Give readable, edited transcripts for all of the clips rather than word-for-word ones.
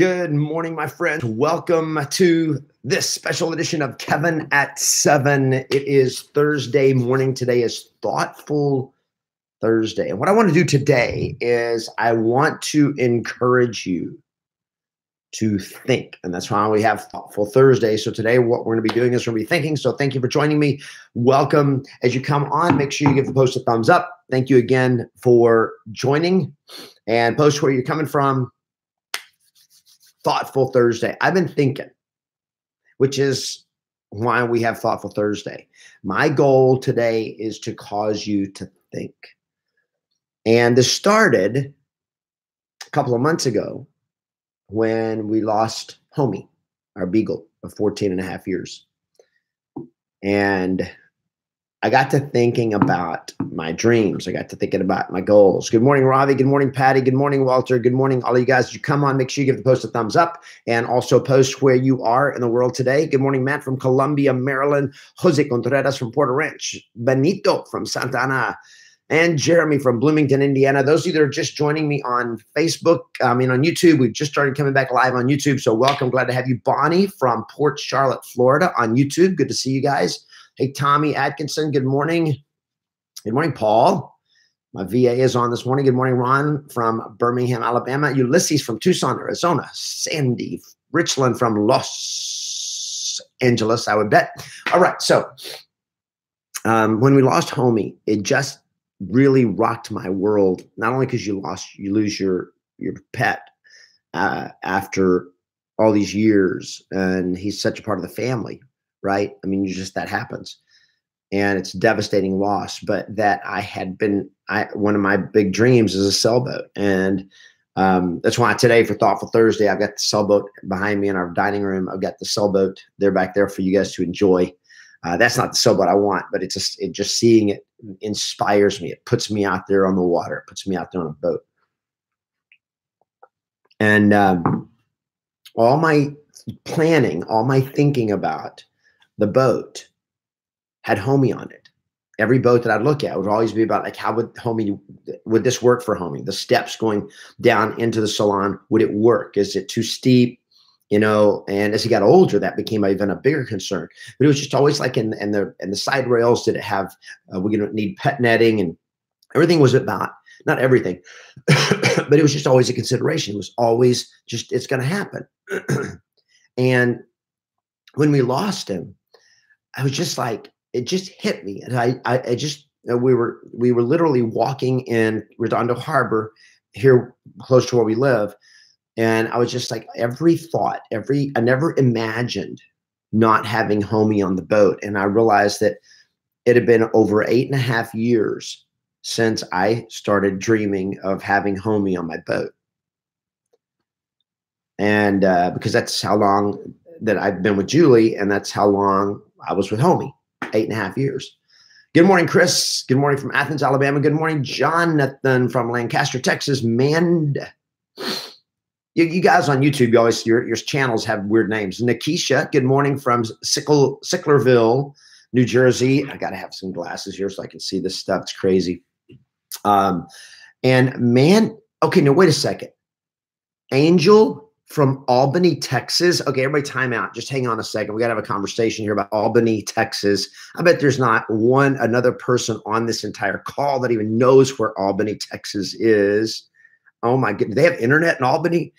Good morning, my friends. Welcome to this special edition of Kevin at 7. It is Thursday morning. Today is Thoughtful Thursday. And what I want to do today is I want to encourage you to think. And that's why we have Thoughtful Thursday. So today what we're going to be doing is we're going to be thinking. So thank you for joining me. Welcome. As you come on, make sure you give the post a thumbs up. Thank you again for joining, and post where you're coming from. Thoughtful Thursday. I've been thinking, which is why we have Thoughtful Thursday. My goal today is to cause you to think. And this started a couple of months ago when we lost Homie, our beagle of 14 and a half years. And I got to thinking about my dreams. I got to thinking about my goals. Good morning, Ravi. Good morning, Patty. Good morning, Walter. Good morning, all of you guys. As you come on, make sure you give the post a thumbs up and also post where you are in the world today. Good morning, Matt from Columbia, Maryland. Jose Contreras from Puerto Ranch. Benito from Santa Ana. And Jeremy from Bloomington, Indiana. Those of you that are just joining me on Facebook, on YouTube, we've just started coming back live on YouTube. So welcome. Glad to have you. Bonnie from Port Charlotte, Florida on YouTube. Good to see you guys. Hey, Tommy Atkinson, good morning. Good morning, Paul. My VA is on this morning. Good morning, Ron from Birmingham, Alabama. Ulysses from Tucson, Arizona. Sandy Richland from Los Angeles, I would bet. All right, so when we lost Homie, it just really rocked my world. Not only because you lose your pet after all these years, and he's such a part of the family. Right? I mean, that happens, and it's a devastating loss. But that one of my big dreams is a sailboat, and that's why today for Thoughtful Thursday, I've got the sailboat behind me in our dining room. I've got the sailboat there back there for you guys to enjoy. That's not the sailboat I want, but it just seeing it inspires me. It puts me out there on the water. It puts me out there on a boat, and all my planning, all my thinking about the boat had Homie on it. Every boat that I'd look at would always be about, like, how would this work for Homie? The steps going down into the salon, would it work? Is it too steep? And as he got older, that became even a bigger concern. But it was just always like in the side rails, did it have, we're going to need pet netting, and everything was about, not everything, but it was just always a consideration. It was always just, it's going to happen. And when we lost him, I was just like, it just hit me. And I just, we were literally walking in Redondo Harbor here close to where we live. And I was just like, I never imagined not having Homie on the boat. And I realized that it had been over 8.5 years since I started dreaming of having Homie on my boat. And because that's how long that I've been with Julie, and that's how long I was with Homie, 8.5 years. Good morning, Chris. Good morning from Athens, Alabama. Good morning, Jonathan from Lancaster, Texas. You guys on YouTube, your channels have weird names. Nikisha, good morning from Sicklerville, New Jersey. I got to have some glasses here so I can see this stuff. It's crazy. Okay, no, wait a second. Angel from Albany, Texas. Okay, everybody time out. Just hang on a second. We got to have a conversation here about Albany, Texas. I bet there's not another person on this entire call that even knows where Albany, Texas is. Oh my goodness. They have internet in Albany?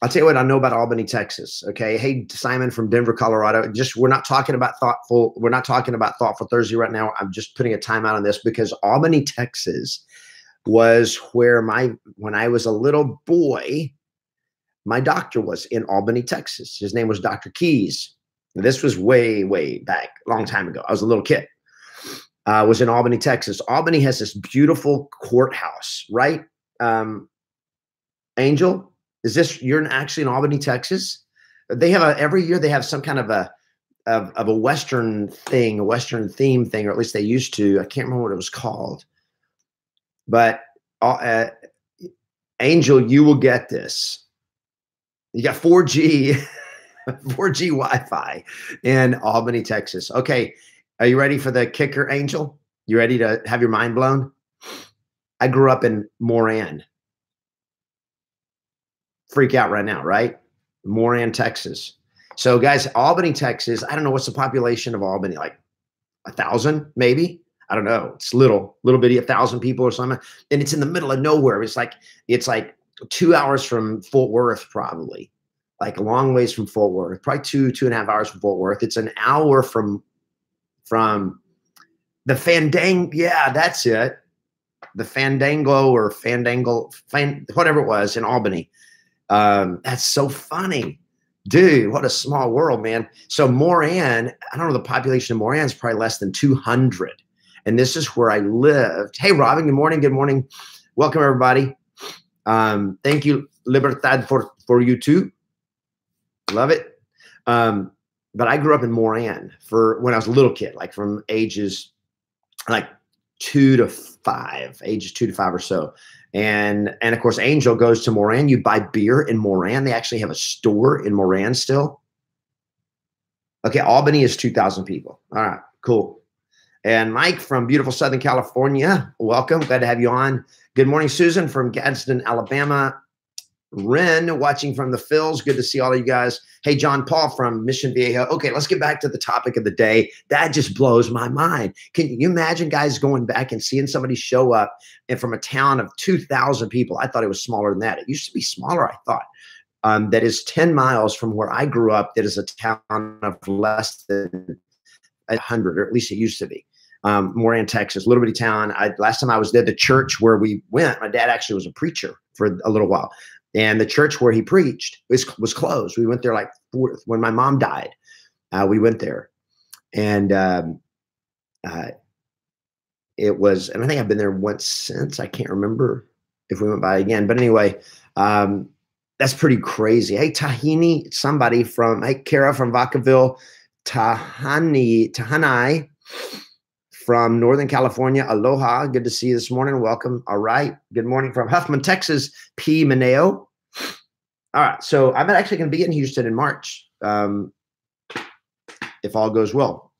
I'll tell you what I know about Albany, Texas. Okay. Hey, Simon from Denver, Colorado. We're not talking about Thoughtful Thursday right now. I'm just putting a timeout on this because Albany, Texas was where when I was a little boy, my doctor was in Albany, Texas. His name was Dr. Keys. This was way, way back, a long time ago. I was a little kid. Was in Albany, Texas. Albany has this beautiful courthouse, right? Angel, you're actually in Albany, Texas? They have every year they have some kind of a Western thing, a Western theme thing, or at least they used to. I can't remember what it was called. But Angel, you will get this. You got 4G, 4G Wi-Fi in Albany, Texas. Okay, are you ready for the kicker, Angel? You ready to have your mind blown? I grew up in Moran. freak out right now, right? Moran, Texas. So guys, Albany, Texas, I don't know what's the population of Albany, like 1,000 maybe. I don't know. It's little bitty, 1,000 people or something. And it's in the middle of nowhere. It's like 2 hours from Fort Worth, probably. Like a long ways from Fort Worth, probably 2.5 hours from Fort Worth. It's an hour from the Fandango. Yeah, that's it. The Fandango or Fandango, whatever it was in Albany. That's so funny. Dude, what a small world, man. So Moran, I don't know, the population of Moran is probably less than 200. And this is where I lived. Hey, Robin, good morning. Good morning. Welcome, everybody. Thank you, Libertad, for you too. Love it. But I grew up in Moran for when I was a little kid, like from ages like 2 to 5, ages 2 to 5 or so. And of course, Angel goes to Moran. You buy beer in Moran. They actually have a store in Moran still. Okay, Albany is 2,000 people. All right, cool. And Mike from beautiful Southern California, welcome. Glad to have you on. Good morning, Susan from Gadsden, Alabama. Ren watching from the Phils. Good to see all of you guys. Hey, John Paul from Mission Viejo. Okay, let's get back to the topic of the day. That just blows my mind. Can you imagine guys going back and seeing somebody show up and from a town of 2,000 people? I thought it was smaller than that. It used to be smaller, I thought. That is 10 miles from where I grew up. That is a town of less than 100, or at least it used to be. Moran, Texas, little bitty town. Last time I was there, the church where we went, my dad actually was a preacher for a little while. And the church where he preached was closed. We went there like when my mom died. We went there, and it was. And I think I've been there once since. I can't remember if we went by again. But anyway, that's pretty crazy. Hey, Tahini, somebody from Kara from Vacaville, Tahanai from Northern California. Aloha. Good to see you this morning. Welcome. All right. Good morning from Huffman, Texas. P. Mineo. All right. So I'm actually going to be in Houston in March, if all goes well.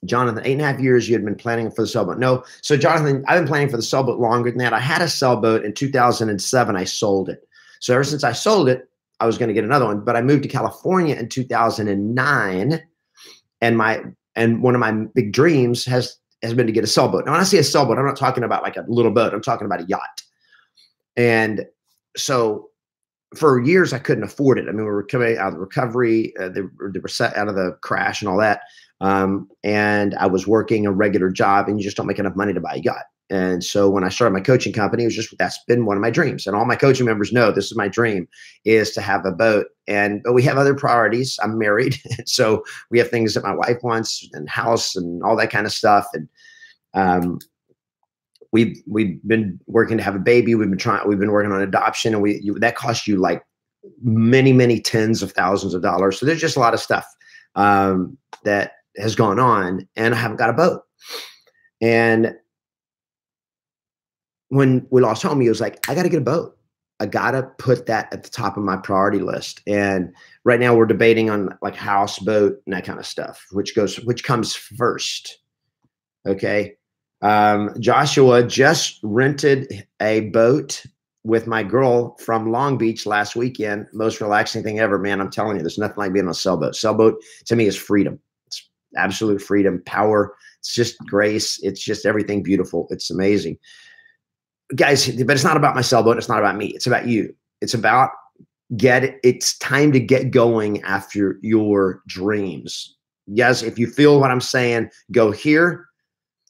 Jonathan, 8.5 years you had been planning for the sailboat. No. So Jonathan, I've been planning for the sailboat longer than that. I had a sailboat in 2007. I sold it. So ever since I sold it, I was going to get another one. But I moved to California in 2009. And one of my big dreams has been to get a sailboat. Now, when I say a sailboat, I'm not talking about like a little boat. I'm talking about a yacht. And so for years, I couldn't afford it. I mean, we were coming out of the recovery. They were set out of the crash and all that. And I was working a regular job, and you just don't make enough money to buy a yacht. And so when I started my coaching company, it was just, that's been one of my dreams. And all my coaching members know this is my dream, is to have a boat. But we have other priorities. I'm married. So we have things that my wife wants, and house and all that kind of stuff. And we've been working to have a baby. We've been working on adoption, and that costs you like many tens of thousands of dollars. So there's just a lot of stuff that has gone on, and I haven't got a boat. And when we lost home, he was like, I got to get a boat. I got to put that at the top of my priority list. And right now we're debating on like houseboat and that kind of stuff, which comes first. Okay. Joshua just rented a boat with my girl from Long Beach last weekend. Most relaxing thing ever, man. I'm telling you, there's nothing like being on a sailboat. Sailboat to me is freedom. It's absolute freedom, power. It's just grace. It's just everything beautiful. It's amazing. Guys, but it's not about my sailboat. It's not about me. It's about you. It's about it's time to get going after your dreams. Yes, if you feel what I'm saying, go here.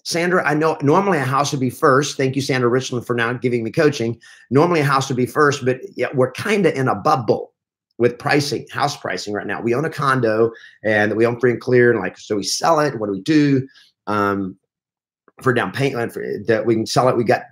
Sandra, I know normally a house would be first. Thank you, Sandra Richland, for now giving me coaching. Normally a house would be first, but yeah, we're kind of in a bubble with pricing, house pricing right now. We own a condo and we own free and clear. And so we sell it. What do we do? For down payment that we can sell it. We got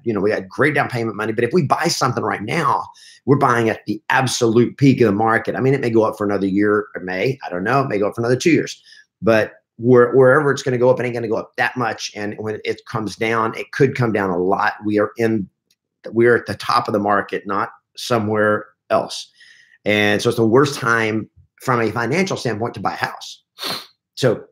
great down payment money. But if we buy something right now, we're buying at the absolute peak of the market. I mean, it may go up for another year, or I don't know, it may go up for another 2 years, but wherever it's going to go up, it ain't going to go up that much. And when it comes down, it could come down a lot. We're at the top of the market, not somewhere else. And so it's the worst time from a financial standpoint to buy a house. So,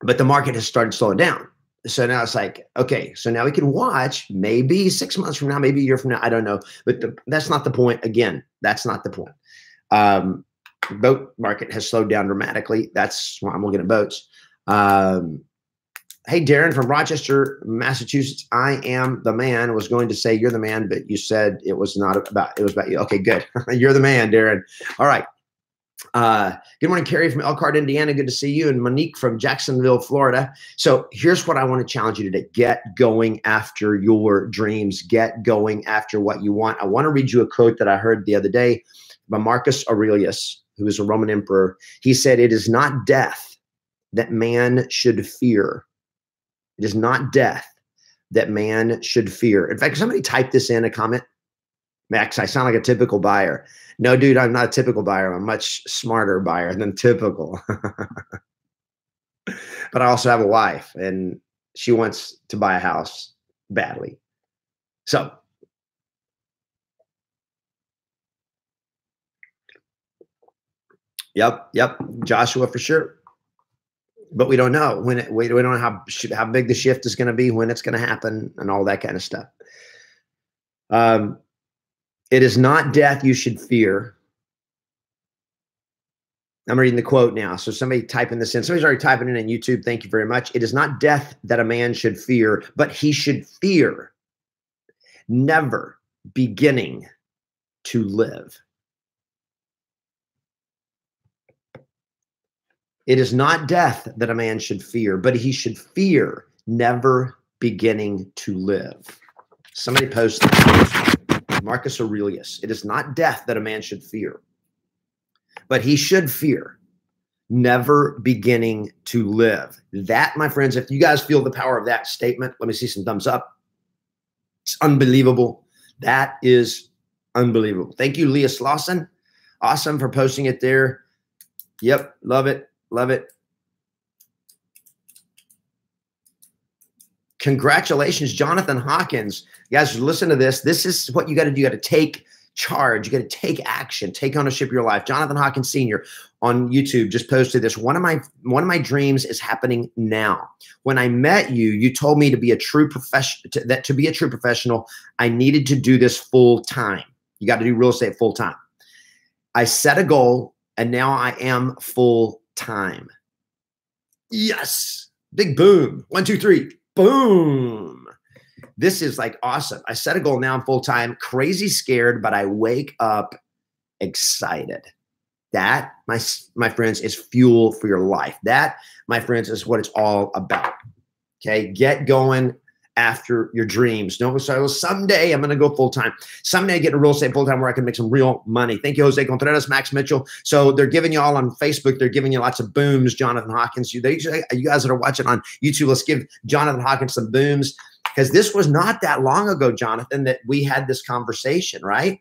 but the market has started slowing down. So now it's like, okay, so now we can watch maybe 6 months from now, maybe a year from now. I don't know. But that's not the point. Again, that's not the point. Boat market has slowed down dramatically. That's why I'm looking at boats. Hey, Darren from Rochester, Massachusetts. I am the man. Was going to say you're the man, but you said it was not about, it was about you. Okay, good. You're the man, Darren. All right. Good morning, Carrie from Elkhart, Indiana. Good to see you. And Monique from Jacksonville, Florida. So here's what I want to challenge you today. Get going after your dreams. Get going after what you want. I want to read you a quote that I heard the other day by Marcus Aurelius, who is a Roman emperor. He said, "It is not death that man should fear. It is not death that man should fear." In fact, somebody typed this in a comment. Max, I sound like a typical buyer. No, dude, I'm not a typical buyer. I'm a much smarter buyer than typical. But I also have a wife, and she wants to buy a house badly. So, yep, Joshua for sure. But we don't know when we don't know how big the shift is going to be, when it's going to happen, and all that kind of stuff. It is not death you should fear. I'm reading the quote now. So somebody typing this in. Somebody's already typing it in YouTube. Thank you very much. It is not death that a man should fear, but he should fear never beginning to live. It is not death that a man should fear, but he should fear never beginning to live. Somebody posted Marcus Aurelius. It is not death that a man should fear, but he should fear never beginning to live. That, my friends, if you guys feel the power of that statement, let me see some thumbs up. It's unbelievable. That is unbelievable. Thank you, Leah Slauson. Awesome for posting it there. Yep, love it. Love it. Congratulations, Jonathan Hawkins. You guys, listen to this. This is what you got to do. You got to take charge. You got to take action, take ownership of your life. Jonathan Hawkins Sr. on YouTube just posted this. One of my dreams is happening now. When I met you, you told me to be a true professional, I needed to do this full time. You got to do real estate full time. I set a goal, and now I am full time. Yes. Big boom. 1, 2, 3. Boom. This is like awesome. I set a goal, now I'm full time, crazy scared, but I wake up excited. That, my friends, is fuel for your life. That, my friends, is what it's all about. Okay. Get going after your dreams. Don't say, well, someday I'm going to go full time. Someday I get into real estate full time where I can make some real money. Thank you, Jose Contreras, Max Mitchell. So they're giving you all on Facebook. They're giving you lots of booms. Jonathan Hawkins, you guys that are watching on YouTube, let's give Jonathan Hawkins some booms, because this was not that long ago, Jonathan, that we had this conversation, right?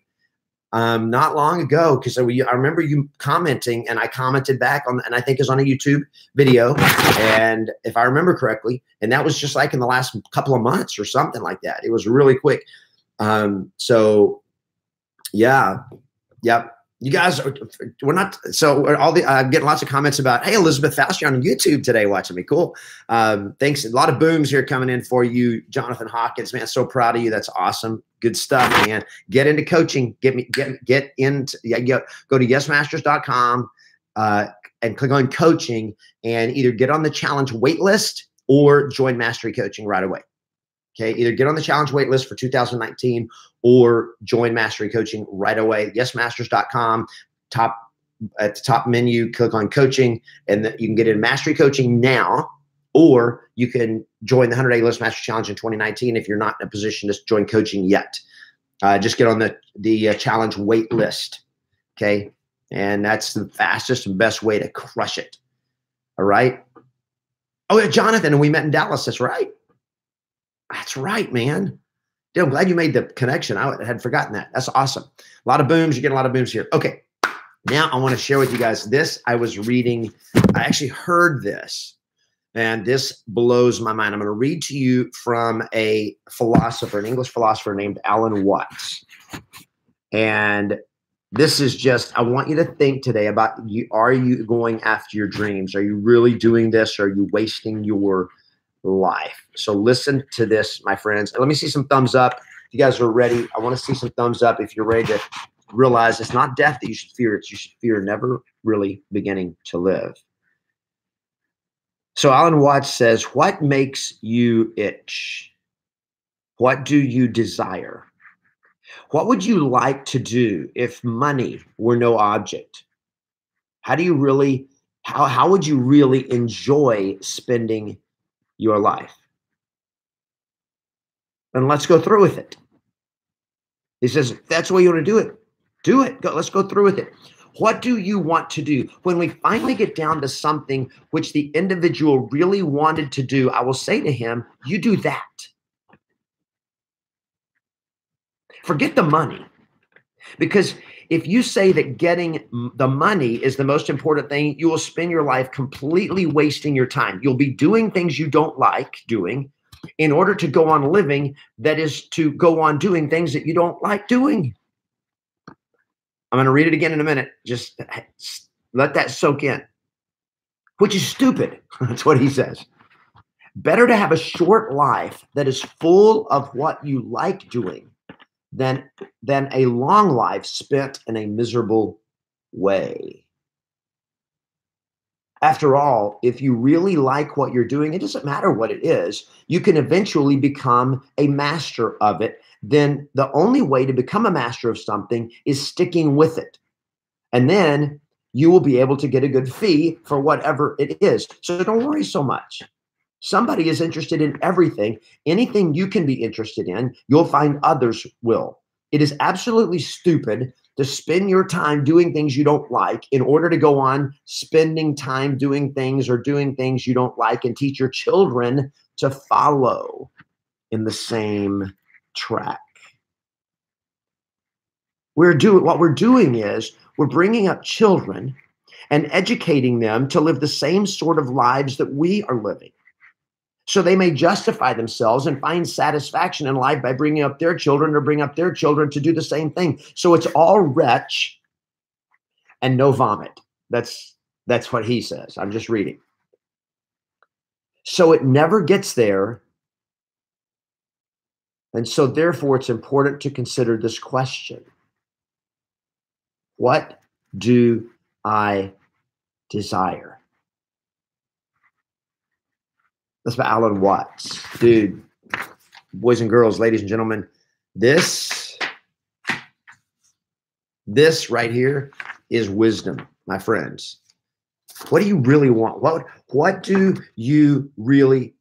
Not long ago, because I remember you commenting, and I commented back on, and I think it was on a YouTube video, and if I remember correctly, and that was just like in the last couple of months or something like that. It was really quick. So yeah, yep. You guys, we're not, so all the, I'm getting lots of comments about, hey, Elizabeth Faust, you're on YouTube today watching me. Cool. Thanks. A lot of booms here coming in for you, Jonathan Hawkins, man. So proud of you. That's awesome. Good stuff, man. Get into coaching. Get into, go to yesmasters.com and click on coaching, and either get on the challenge wait list or join Mastery Coaching right away. Okay, either get on the challenge wait list for 2019 or join Mastery Coaching right away. Yesmasters.com, at the top menu, click on coaching, and you can get in Mastery Coaching now, or you can join the 100-Day List Mastery Challenge in 2019 if you're not in a position to join coaching yet. Just get on the challenge wait list, okay? And that's the fastest and best way to crush it, all right? Oh, yeah, Jonathan, we met in Dallas, that's right. That's right, man. Dude, I'm glad you made the connection. I had forgotten that. That's awesome. A lot of booms. You're getting a lot of booms here. Okay. Now I want to share with you guys this. I was reading. I actually heard this, and this blows my mind. I'm going to read to you from a philosopher, an English philosopher named Alan Watts. And this is just, I want you to think today about you. Are you going after your dreams? Are you really doing this? Or are you wasting your life. So listen to this, my friends. Let me see some thumbs up. If you guys are ready, I want to see some thumbs up if you're ready to realize it's not death that you should fear. It's you should fear never really beginning to live. So Alan Watts says, what makes you itch? What do you desire? What would you like to do if money were no object? How do you really, how would you really enjoy spending your life? And let's go through with it. He says, if that's the way you want to do it. Do it. Go, let's go through with it. What do you want to do? When we finally get down to something which the individual really wanted to do, I will say to him, you do that. Forget the money. Because if you say that getting the money is the most important thing, you will spend your life completely wasting your time. You'll be doing things you don't like doing in order to go on living, that is to go on doing things that you don't like doing. I'm going to read it again in a minute. Just let that soak in, which is stupid. That's what he says. Better to have a short life that is full of what you like doing than a long life spent in a miserable way. After all, if you really like what you're doing, it doesn't matter what it is, you can eventually become a master of it. Then the only way to become a master of something is sticking with it. And then you will be able to get a good fee for whatever it is. So don't worry so much. Somebody is interested in everything. Anything you can be interested in, you'll find others will. It is absolutely stupid to spend your time doing things you don't like in order to go on spending time doing things or doing things you don't like and teach your children to follow in the same track. What we're doing is we're bringing up children and educating them to live the same sort of lives that we are living. So they may justify themselves and find satisfaction in life by bringing up their children or bring up their children to do the same thing. So it's all retch and no vomit. That's what he says. I'm just reading. So it never gets there. And so therefore it's important to consider this question. What do I desire? That's by Alan Watts. Dude, boys and girls, ladies and gentlemen, this right here is wisdom, my friends. What do you really want? What do you really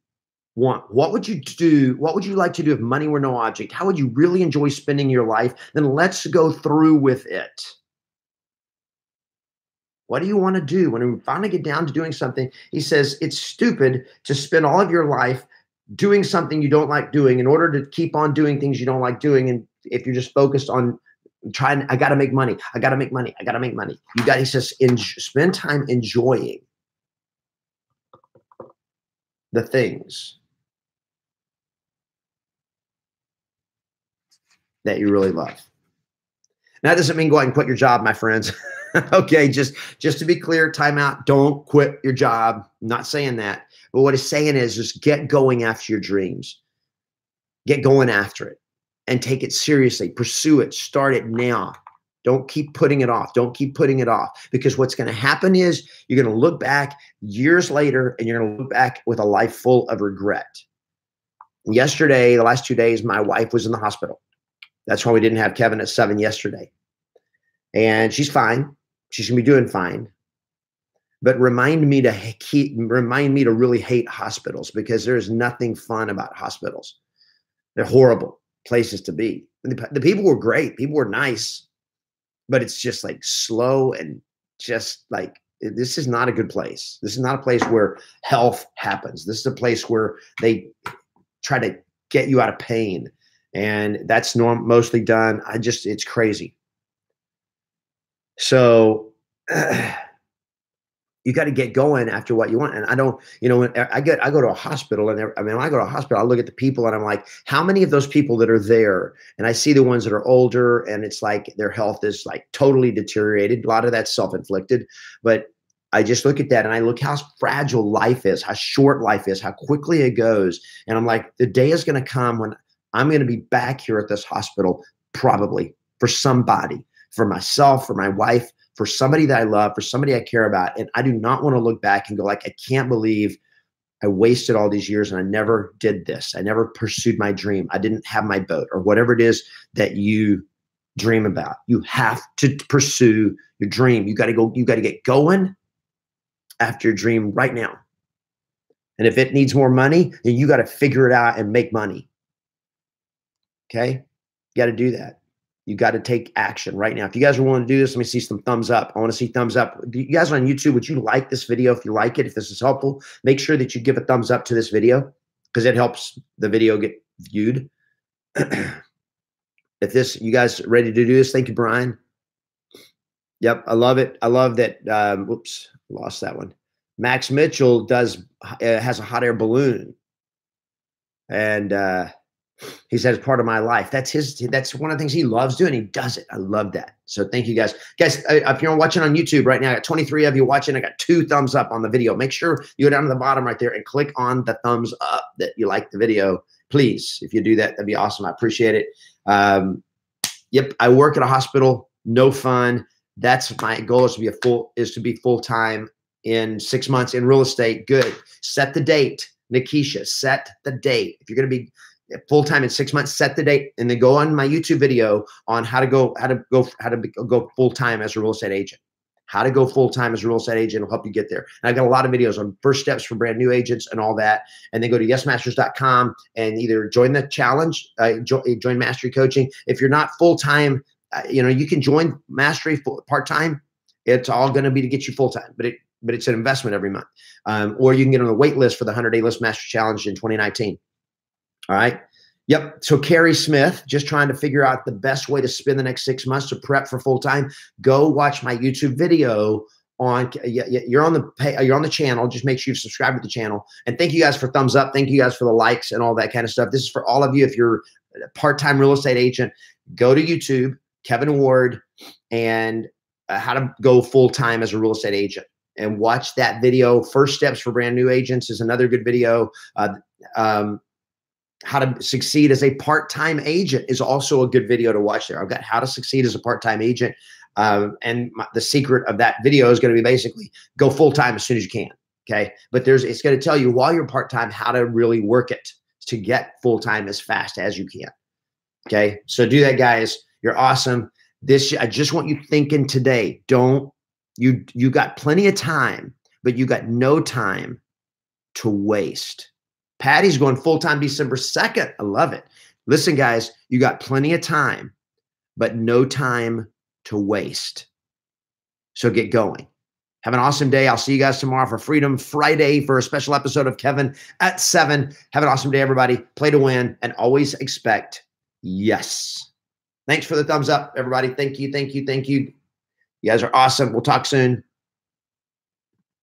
want? What would you do? What would you like to do if money were no object? How would you really enjoy spending your life? Then let's go through with it. What do you want to do? When we finally get down to doing something, he says it's stupid to spend all of your life doing something you don't like doing in order to keep on doing things you don't like doing. And if you're just focused on trying, I got to make money. I got to make money. I got to make money. He says, spend time enjoying the things that you really love. Now, that doesn't mean go out and quit your job, my friends. Okay, just to be clear, time out. Don't quit your job. I'm not saying that. But what it's saying is just get going after your dreams. Get going after it and take it seriously. Pursue it. Start it now. Don't keep putting it off. Don't keep putting it off. Because what's going to happen is you're going to look back years later and you're going to look back with a life full of regret. Yesterday, the last 2 days, my wife was in the hospital. That's why we didn't have Kevin at 7 yesterday. And she's fine. She's going to be doing fine. But remind me to really hate hospitals, because there is nothing fun about hospitals. They're horrible places to be. The people were great. People were nice. But it's just like slow and just like, this is not a good place. This is not a place where health happens. This is a place where they try to get you out of pain. And that's mostly done. It's crazy. So you got to get going after what you want. And I don't, when I go to a hospital, and when I go to a hospital, I look at the people and I'm like, how many of those people that are there? And I see the ones that are older and it's like their health is like totally deteriorated. A lot of that's self-inflicted, but I just look at that and I look how fragile life is, how short life is, how quickly it goes. And I'm like, the day is going to come when I'm going to be back here at this hospital, probably for somebody, for myself, for my wife, for somebody that I love, for somebody I care about. And I do not want to look back and go like, I can't believe I wasted all these years and I never did this. I never pursued my dream. I didn't have my boat, or whatever it is that you dream about. You have to pursue your dream. You got to go, you got to get going after your dream right now. And if it needs more money, then you got to figure it out and make money. Okay? You got to do that. You got to take action right now. If you guys are willing to do this, let me see some thumbs up. I want to see thumbs up. You guys on YouTube, would you like this video? If you like it, if this is helpful, make sure that you give a thumbs up to this video because it helps the video get viewed. If this, you guys ready to do this? Thank you, Brian. Yep, I love it. I love that. Whoops, lost that one. Max Mitchell has a hot air balloon, and he said it's part of my life. That's one of the things he loves doing. He does it. I love that. So thank you guys. Guys, if you're watching on YouTube right now, I got 23 of you watching. I got 2 thumbs up on the video. Make sure you go down to the bottom right there and click on the thumbs up that you like the video. Please, if you do that, that'd be awesome. I appreciate it. Yep, I work at a hospital. No fun. That's my goal, is to be full-time in 6 months in real estate. Good. Set the date. Nikisha, set the date. If you're going to be full-time in 6 months, set the date, and then go on my YouTube video on how to go full-time as a real estate agent. How to go full-time as a real estate agent will help you get there. And I've got a lot of videos on first steps for brand new agents and all that. And then go to yesmasters.com and either join the challenge, join Mastery Coaching. If you're not full-time, you can join Mastery part-time. It's all going to be to get you full-time, but it's an investment every month. Or you can get on the wait list for the 100-day List Mastery Challenge in 2019. All right. Yep. So Carrie Smith, just trying to figure out the best way to spend the next 6 months to prep for full-time. Go watch my YouTube video on, you're on the channel. Just make sure you subscribe to the channel. And thank you guys for thumbs up. Thank you guys for the likes and all that kind of stuff. This is for all of you. If you're a part-time real estate agent, go to YouTube, Kevin Ward, and how to go full-time as a real estate agent, and watch that video. First Steps for Brand New Agents is another good video. How to succeed as a part-time agent is also a good video to watch there. I've got how to succeed as a part-time agent. And the secret of that video is going to be basically go full-time as soon as you can. Okay. But it's going to tell you while you're part-time, how to really work it to get full-time as fast as you can. Okay. So do that, guys. You're awesome. I just want you thinking today. You got plenty of time, but you got no time to waste. Patty's going full-time December 2nd. I love it. Listen, guys, you got plenty of time, but no time to waste. So get going. Have an awesome day. I'll see you guys tomorrow for Freedom Friday for a special episode of Kevin at 7. Have an awesome day, everybody. Play to win and always expect yes. Thanks for the thumbs up, everybody. Thank you. Thank you. Thank you. You guys are awesome. We'll talk soon.